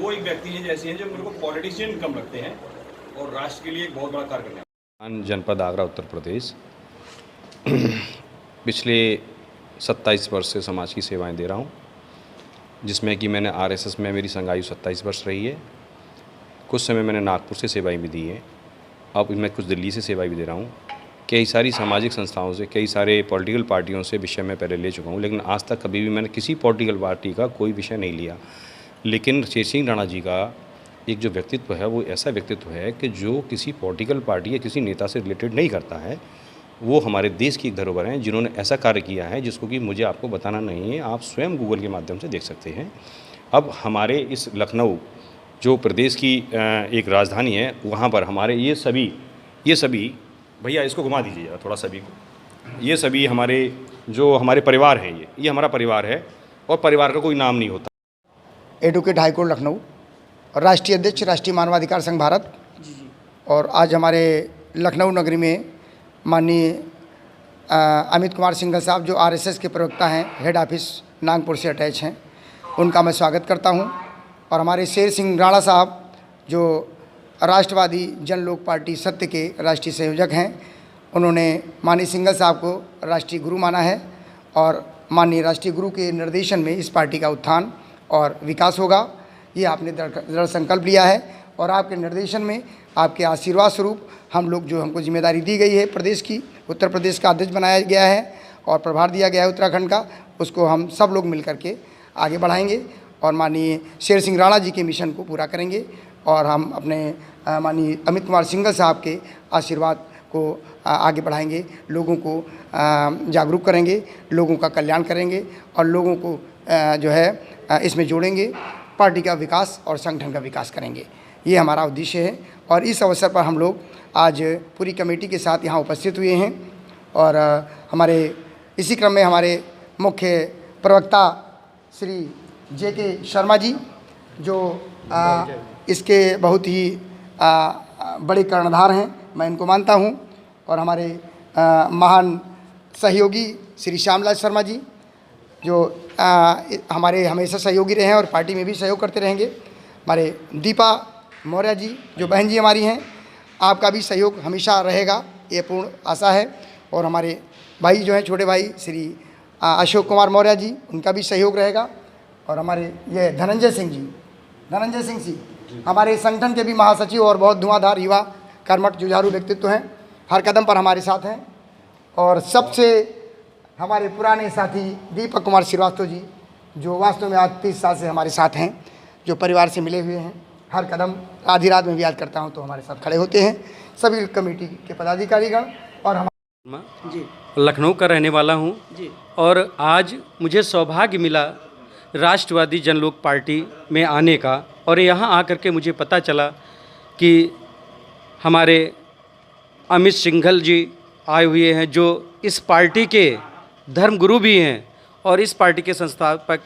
वो एक व्यक्ति हैं जैसे हैं जो मेरे को पॉलिटिशियन कम लगते हैं और राष्ट्र के लिए एक बहुत बड़ा कार्य करने हैं। जनपद आगरा उत्तर प्रदेश पिछले 27 वर्ष से समाज की सेवाएं दे रहा हूं, जिसमें कि मैंने आरएसएस में मेरी संघ आयु 27 वर्ष रही है। कुछ समय मैंने नागपुर से सेवाएं भी दी हैं, अब मैं कुछ दिल्ली से सेवाएं भी दे रहा हूं। कई सारी सामाजिक संस्थाओं से, कई सारे पॉलिटिकल पार्टियों से विषय मैं पहले ले चुका हूं, लेकिन आज तक कभी भी मैंने किसी पॉलिटिकल पार्टी का कोई विषय नहीं लिया। लेकिन शेर सिंह राणा जी का एक जो व्यक्तित्व है वो ऐसा व्यक्तित्व है कि जो किसी पॉलिटिकल पार्टी या किसी नेता से रिलेटेड नहीं करता है। वो हमारे देश की एक धरोहर हैं जिन्होंने ऐसा कार्य किया है जिसको कि मुझे आपको बताना नहीं है, आप स्वयं गूगल के माध्यम से देख सकते हैं। अब हमारे इस लखनऊ जो प्रदेश की एक राजधानी है, वहाँ पर हमारे ये सभी भैया इसको घुमा दीजिए थोड़ा सभी को, ये सभी हमारे परिवार हैं, ये हमारा परिवार है और परिवार का कोई नाम नहीं होता। एडवोकेट हाईकोर्ट लखनऊ और राष्ट्रीय अध्यक्ष राष्ट्रीय मानवाधिकार संघ भारत। और आज हमारे लखनऊ नगरी में माननीय अमित कुमार सिंघल साहब जो आरएसएस के प्रवक्ता हैं, हेड ऑफिस नागपुर से अटैच हैं, उनका मैं स्वागत करता हूं। और हमारे शेर सिंह राणा साहब जो राष्ट्रवादी जन लोक पार्टी सत्य के राष्ट्रीय संयोजक हैं, उन्होंने माननीय सिंघल साहब को राष्ट्रीय गुरु माना है और माननीय राष्ट्रीय गुरु के निर्देशन में इस पार्टी का उत्थान और विकास होगा, ये आपने दृढ़ संकल्प लिया है। और आपके निर्देशन में, आपके आशीर्वाद स्वरूप हम लोग जो हमको जिम्मेदारी दी गई है प्रदेश की, उत्तर प्रदेश का अध्यक्ष बनाया गया है और प्रभार दिया गया है उत्तराखंड का, उसको हम सब लोग मिल करके आगे बढ़ाएंगे और माननीय शेर सिंह राणा जी के मिशन को पूरा करेंगे। और हम अपने माननीय अमित कुमार सिंघल साहब के आशीर्वाद को आगे बढ़ाएंगे, लोगों को जागरूक करेंगे, लोगों का कल्याण करेंगे और लोगों को जो है इसमें जोड़ेंगे, पार्टी का विकास और संगठन का विकास करेंगे। ये हमारा उद्देश्य है। और इस अवसर पर हम लोग आज पूरी कमेटी के साथ यहाँ उपस्थित हुए हैं और हमारे इसी क्रम में हमारे मुख्य प्रवक्ता श्री जेके शर्मा जी जो इसके बहुत ही बड़े कर्णधार हैं, मैं इनको मानता हूँ। और हमारे महान सहयोगी श्री श्यामलाल शर्मा जी जो हमारे हमेशा सहयोगी रहे हैं और पार्टी में भी सहयोग करते रहेंगे। हमारे दीपा मौर्य जी जो बहन जी हमारी हैं, आपका भी सहयोग हमेशा रहेगा, ये पूर्ण आशा है। और हमारे भाई जो हैं छोटे भाई श्री अशोक कुमार मौर्य जी, उनका भी सहयोग रहेगा। और हमारे ये धनंजय सिंह जी हमारे संगठन के भी महासचिव और बहुत धुआंधार युवा कर्मठ जुझारू व्यक्तित्व हैं, हर कदम पर हमारे साथ हैं। और सबसे हमारे पुराने साथी दीपक कुमार श्रीवास्तव जी जो वास्तव में आज 30 साल से हमारे साथ हैं, जो परिवार से मिले हुए हैं, हर कदम आधी रात में भी याद करता हूं तो हमारे साथ खड़े होते हैं। सभी कमेटी के पदाधिकारीगण और हम जी लखनऊ का रहने वाला हूं जी। और आज मुझे सौभाग्य मिला राष्ट्रवादी जनलोक पार्टी में आने का, और यहाँ आकर के मुझे पता चला कि हमारे अमित सिंघल जी आए हुए हैं जो इस पार्टी के धर्मगुरु भी हैं और इस पार्टी के संस्थापक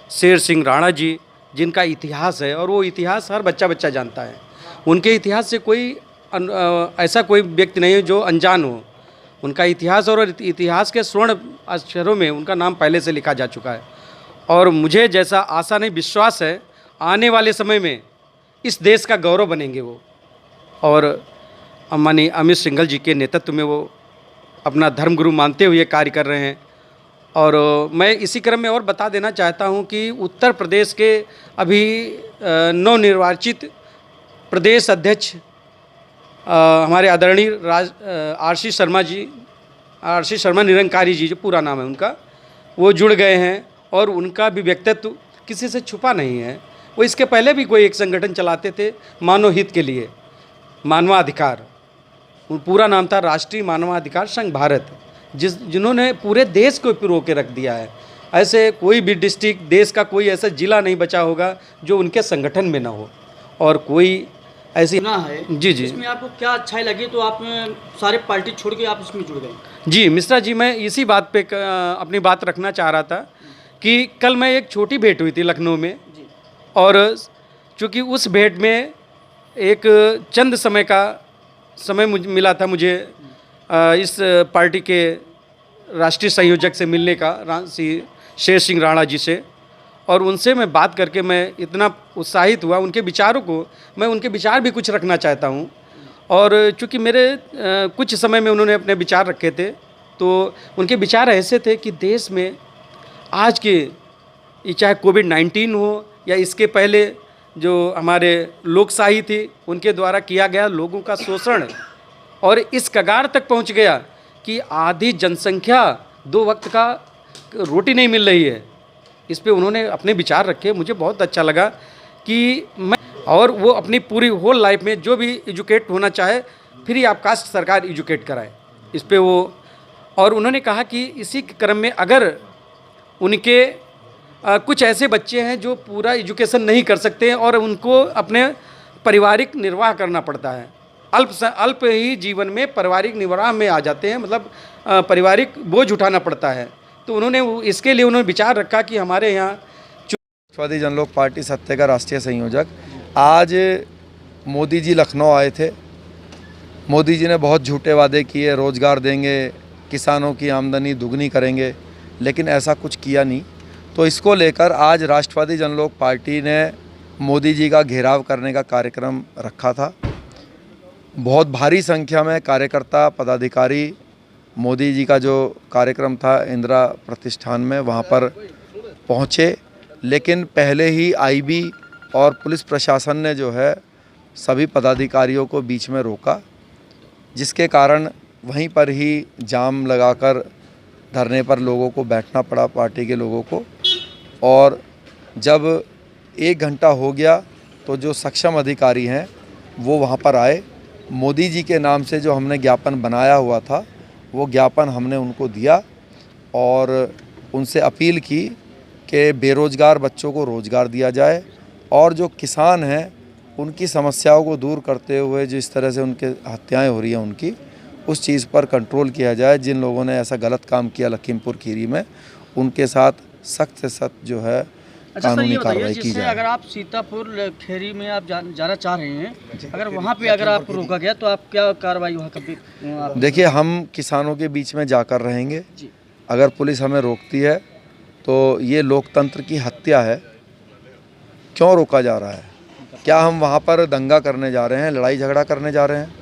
शेर सिंह राणा जी जिनका इतिहास है, और वो इतिहास हर बच्चा जानता है। उनके इतिहास से ऐसा कोई व्यक्ति नहीं है जो अनजान हो। उनका इतिहास और इतिहास के स्वर्ण अक्षरों में उनका नाम पहले से लिखा जा चुका है। और मुझे जैसा आशा नहीं विश्वास है, आने वाले समय में इस देश का गौरव बनेंगे वो। और माननीय अमित सिंघल जी के नेतृत्व में वो अपना धर्मगुरु मानते हुए कार्य कर रहे हैं। और मैं इसी क्रम में और बता देना चाहता हूं कि उत्तर प्रदेश के अभी नवनिर्वाचित प्रदेश अध्यक्ष हमारे आदरणीय आरसी शर्मा निरंकारी जी, जो पूरा नाम है उनका, वो जुड़ गए हैं। और उनका भी व्यक्तित्व किसी से छुपा नहीं है। वो इसके पहले भी कोई एक संगठन चलाते थे मानव हित के लिए, मानवाधिकार, पूरा नाम था राष्ट्रीय मानवाधिकार संघ भारत, जिन्होंने पूरे देश को पिरो के रख दिया है। ऐसे कोई भी डिस्ट्रिक्ट, देश का कोई ऐसा जिला नहीं बचा होगा जो उनके संगठन में ना हो। और कोई ऐसी ना है जी इसमें आपको क्या अच्छाई लगी तो आप सारे पार्टी छोड़ के आप इसमें जुड़ गए? जी मिश्रा जी, मैं इसी बात पे अपनी बात रखना चाह रहा था कि कल मैं एक छोटी भेंट हुई थी लखनऊ में, और चूँकि उस भेंट में एक चंद समय मिला था मुझे इस पार्टी के राष्ट्रीय संयोजक से मिलने का, शेर सिंह राणा जी से। और उनसे मैं बात करके मैं इतना उत्साहित हुआ, उनके विचारों को मैं उनके विचार भी कुछ रखना चाहता हूँ। और चूँकि मेरे कुछ समय में उन्होंने अपने विचार रखे थे, तो उनके विचार ऐसे थे कि देश में आज के ये चाहे कोविड-19 हो या इसके पहले जो हमारे लोकशाही थी उनके द्वारा किया गया लोगों का शोषण और इस कगार तक पहुंच गया कि आधी जनसंख्या 2 वक्त का रोटी नहीं मिल रही है। इस पे उन्होंने अपने विचार रखे, मुझे बहुत अच्छा लगा कि मैं और वो अपनी पूरी होल लाइफ में जो भी एजुकेट होना चाहे फ्री ऑफ कास्ट सरकार एजुकेट कराए, इस पे वो। और उन्होंने कहा कि इसी क्रम में अगर उनके कुछ ऐसे बच्चे हैं जो पूरा एजुकेशन नहीं कर सकते हैं और उनको अपने पारिवारिक निर्वाह करना पड़ता है, अल्प ही जीवन में पारिवारिक निर्वाह में आ जाते हैं, मतलब पारिवारिक बोझ उठाना पड़ता है। तो उन्होंने इसके लिए उन्होंने विचार रखा कि हमारे यहाँ राष्ट्रवादी जनलोक पार्टी सत्य का राष्ट्रीय संयोजक, आज मोदी जी लखनऊ आए थे। मोदी जी ने बहुत झूठे वादे किए, रोज़गार देंगे, किसानों की आमदनी दुगनी करेंगे, लेकिन ऐसा कुछ किया नहीं। तो इसको लेकर आज राष्ट्रवादी जनलोक पार्टी ने मोदी जी का घेराव करने का कार्यक्रम रखा था। बहुत भारी संख्या में कार्यकर्ता पदाधिकारी मोदी जी का जो कार्यक्रम था इंदिरा प्रतिष्ठान में वहाँ पर पहुँचे, लेकिन पहले ही आईबी और पुलिस प्रशासन ने जो है सभी पदाधिकारियों को बीच में रोका, जिसके कारण वहीं पर ही जाम लगाकर धरने पर लोगों को बैठना पड़ा, पार्टी के लोगों को। और जब 1 घंटा हो गया तो जो सक्षम अधिकारी हैं वो वहाँ पर आए। मोदी जी के नाम से जो हमने ज्ञापन बनाया हुआ था वो ज्ञापन हमने उनको दिया और उनसे अपील की कि बेरोज़गार बच्चों को रोज़गार दिया जाए और जो किसान हैं उनकी समस्याओं को दूर करते हुए जिस तरह से उनके हत्याएं हो रही हैं उनकी, उस चीज़ पर कंट्रोल किया जाए। जिन लोगों ने ऐसा गलत काम किया लखीमपुर खीरी में, उनके साथ सख्त से सख्त जो है कानूनी कार्रवाई की जाए। अगर आप सीतापुर खेरी में आप जाना चाह रहे हैं, अगर वहाँ पे अगर आप रोका गया तो आप क्या कार्रवाई वहाँ कर? देखिए, हम किसानों के बीच में जाकर रहेंगे। अगर पुलिस हमें रोकती है तो ये लोकतंत्र की हत्या है। क्यों रोका जा रहा है? क्या हम वहाँ पर दंगा करने जा रहे हैं, लड़ाई झगड़ा करने जा रहे हैं?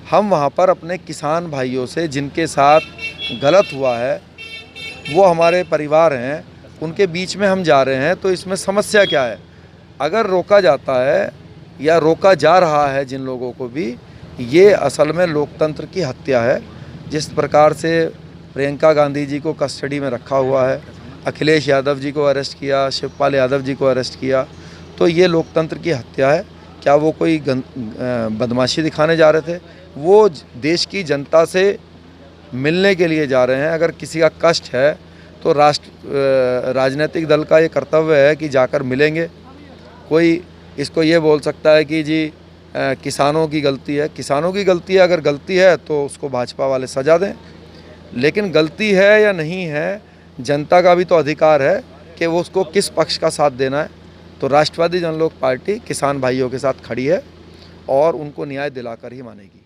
हम वहाँ पर अपने किसान भाइयों से जिनके साथ गलत हुआ है, वो हमारे परिवार हैं, उनके बीच में हम जा रहे हैं। तो इसमें समस्या क्या है? अगर रोका जाता है या रोका जा रहा है जिन लोगों को भी, ये असल में लोकतंत्र की हत्या है। जिस प्रकार से प्रियंका गांधी जी को कस्टडी में रखा हुआ है, अखिलेश यादव जी को अरेस्ट किया, शिवपाल यादव जी को अरेस्ट किया, तो ये लोकतंत्र की हत्या है। क्या वो कोई बदमाशी दिखाने जा रहे थे? वो देश की जनता से मिलने के लिए जा रहे हैं। अगर किसी का कष्ट है तो राजनीतिक दल का ये कर्तव्य है कि जाकर मिलेंगे। कोई इसको ये बोल सकता है कि जी किसानों की गलती है। किसानों की गलती है, अगर गलती है तो उसको भाजपा वाले सजा दें, लेकिन गलती है या नहीं है, जनता का भी तो अधिकार है कि वो उसको किस पक्ष का साथ देना है। तो राष्ट्रवादी जनलोक पार्टी किसान भाइयों के साथ खड़ी है और उनको न्याय दिलाकर ही मानेगी।